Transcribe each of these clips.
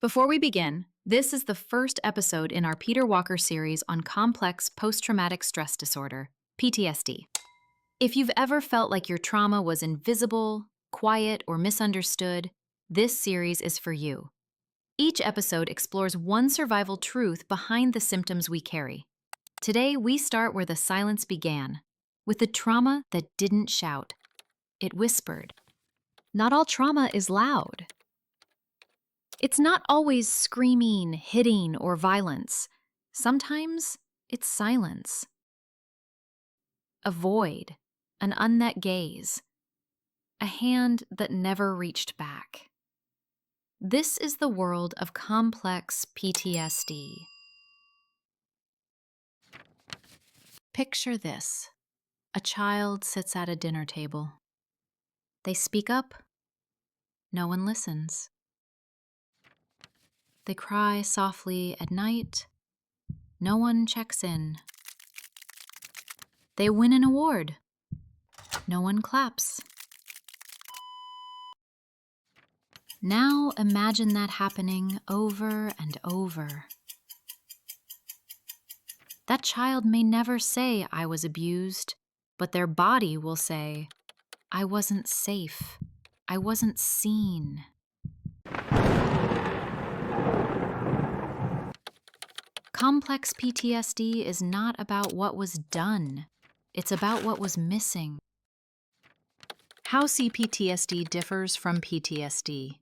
Before we begin, this is the first episode in our Peter Walker series on complex post-traumatic stress disorder, PTSD. If you've ever felt like your trauma was invisible, quiet, or misunderstood, this series is for you. Each episode explores one survival truth behind the symptoms we carry. Today, we start where the silence began, with the trauma that didn't shout. It whispered. Not all trauma is loud. It's not always screaming, hitting, or violence. Sometimes it's silence. A void, an unmet gaze, a hand that never reached back. This is the world of complex PTSD. Picture this. A child sits at a dinner table. They speak up. No one listens. They cry softly at night. No one checks in. They win an award. No one claps. Now imagine that happening over and over. That child may never say, "I was abused," but their body will say, "I wasn't safe. I wasn't seen." Complex PTSD is not about what was done. It's about what was missing. How CPTSD differs from PTSD.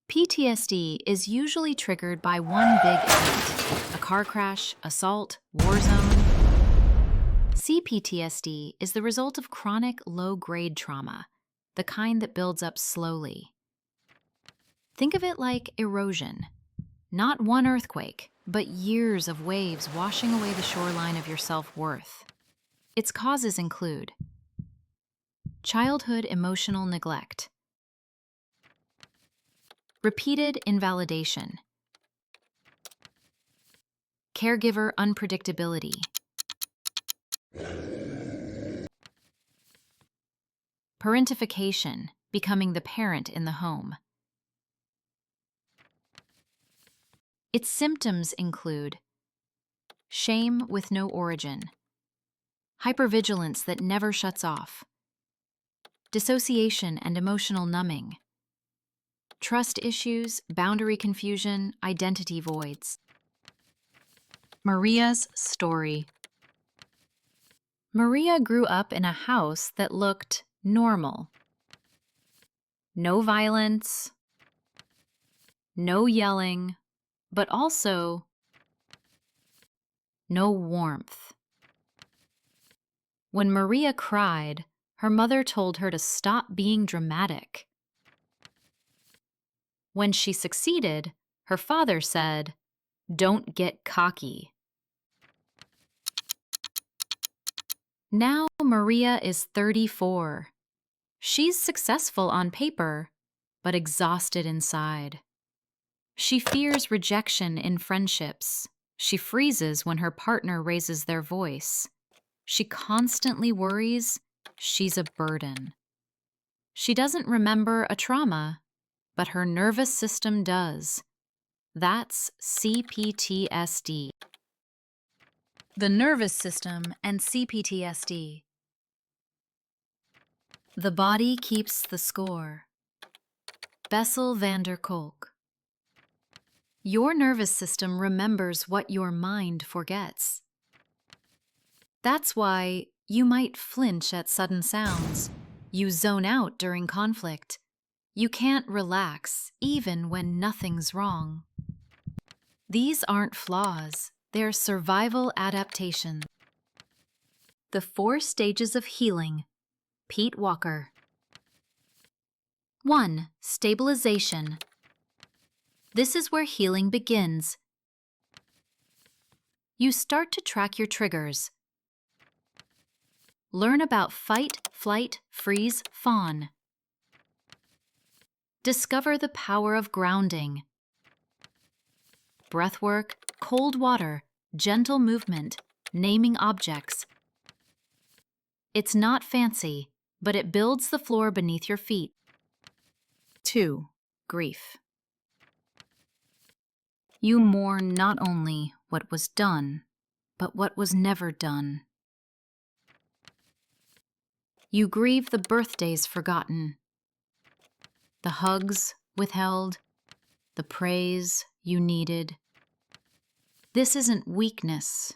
PTSD is usually triggered by one big event, a car crash, assault, war zone. CPTSD is the result of chronic low-grade trauma, the kind that builds up slowly. Think of it like erosion. Not one earthquake, but years of waves washing away the shoreline of your self-worth. Its causes include childhood emotional neglect, repeated invalidation, caregiver unpredictability, parentification, becoming the parent in the home. Its symptoms include shame with no origin, hypervigilance that never shuts off, dissociation and emotional numbing, trust issues, boundary confusion, identity voids. Maria's story. Maria grew up in a house that looked normal. No violence, no yelling, but also no warmth. When Maria cried, her mother told her to stop being dramatic. When she succeeded, her father said, "Don't get cocky." Now Maria is 34. She's successful on paper, but exhausted inside. She fears rejection in friendships. She freezes when her partner raises their voice. She constantly worries she's a burden. She doesn't remember a trauma, but her nervous system does. That's CPTSD. The nervous system and CPTSD. The body keeps the score. Bessel van der Kolk. Your nervous system remembers what your mind forgets. That's why you might flinch at sudden sounds. You zone out during conflict. You can't relax, even when nothing's wrong. These aren't flaws, they're survival adaptations. The 4 stages of healing. Pete Walker. 1. Stabilization. This is where healing begins. You start to track your triggers. Learn about fight, flight, freeze, fawn. Discover the power of grounding. Breathwork, cold water, gentle movement, naming objects. It's not fancy, but it builds the floor beneath your feet. 2. Grief. You mourn not only what was done, but what was never done. You grieve the birthdays forgotten, the hugs withheld, the praise you needed. This isn't weakness,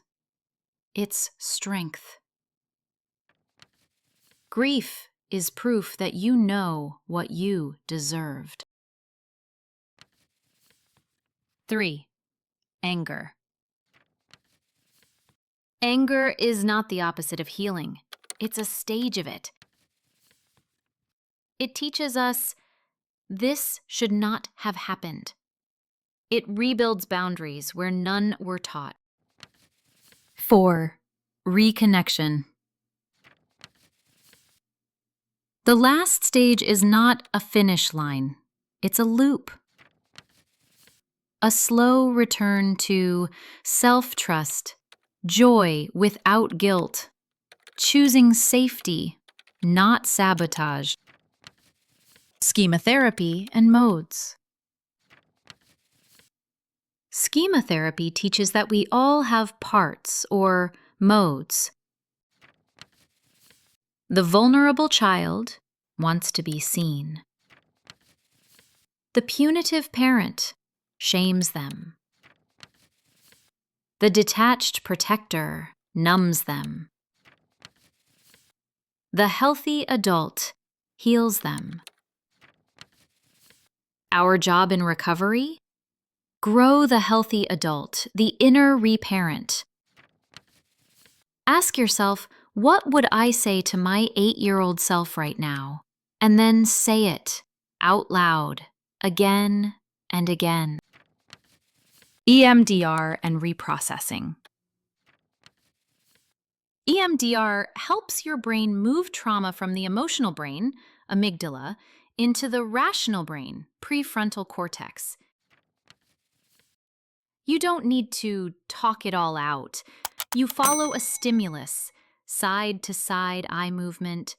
it's strength. Grief is proof that you know what you deserved. 3. Anger. Anger is not the opposite of healing. It's a stage of it. It teaches us this should not have happened. It rebuilds boundaries where none were taught. 4. Reconnection. The last stage is not a finish line. It's a loop. A slow return to self-trust, joy without guilt, choosing safety, not sabotage. Schema Therapy and modes. Schema Therapy teaches that we all have parts or modes. The vulnerable child wants to be seen. The punitive parent shames them. The detached protector numbs them. The healthy adult heals them. Our job in recovery? Grow the healthy adult, the inner reparent. Ask yourself, what would I say to my 8-year-old self right now? And then say it out loud, again and again. EMDR and reprocessing. EMDR helps your brain move trauma from the emotional brain, amygdala, into the rational brain, prefrontal cortex. You don't need to talk it all out. You follow a stimulus, side-to-side eye movement,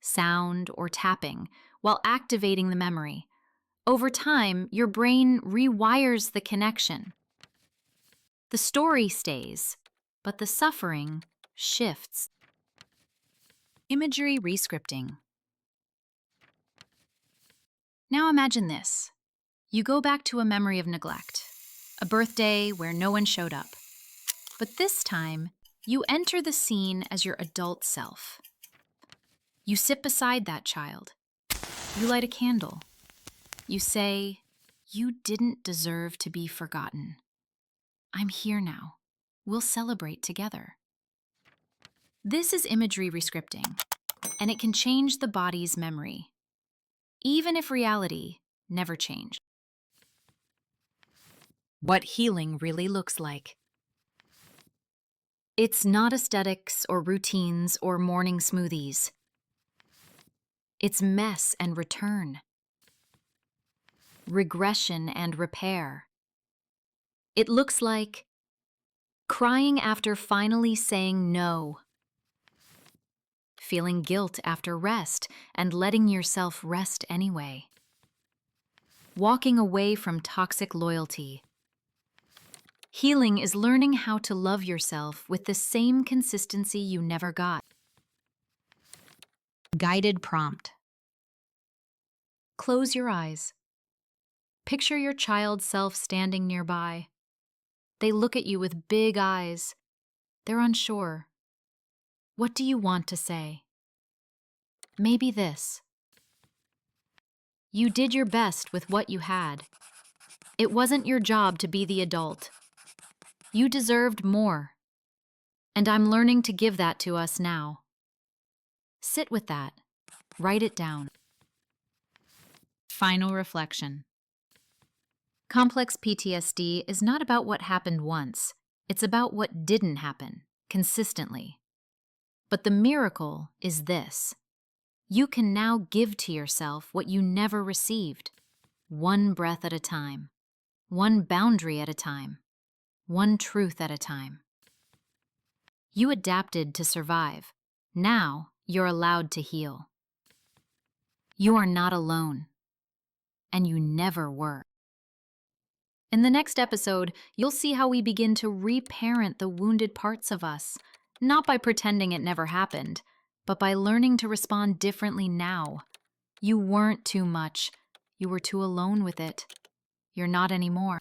sound, or tapping, while activating the memory. Over time, your brain rewires the connection. The story stays, but the suffering shifts. Imagery Rescripting. Now imagine this. You go back to a memory of neglect, a birthday where no one showed up. But this time, you enter the scene as your adult self. You sit beside that child. You light a candle. You say, "You didn't deserve to be forgotten. I'm here now. We'll celebrate together." This is imagery rescripting, and it can change the body's memory, even if reality never changed. What healing really looks like. It's not aesthetics or routines or morning smoothies. It's mess and return, regression and repair. It looks like crying after finally saying no, feeling guilt after rest and letting yourself rest anyway, walking away from toxic loyalty. Healing is learning how to love yourself with the same consistency you never got. Guided prompt. Close your eyes. Picture your child self standing nearby. They look at you with big eyes. They're unsure. What do you want to say? Maybe this. You did your best with what you had. It wasn't your job to be the adult. You deserved more. And I'm learning to give that to us now. Sit with that. Write it down. Final reflection. Complex PTSD is not about what happened once. It's about what didn't happen, consistently. But the miracle is this. You can now give to yourself what you never received, one breath at a time, one boundary at a time, one truth at a time. You adapted to survive. Now you're allowed to heal. You are not alone, and you never were. In the next episode, you'll see how we begin to reparent the wounded parts of us, not by pretending it never happened, but by learning to respond differently now. You weren't too much. You were too alone with it. You're not anymore.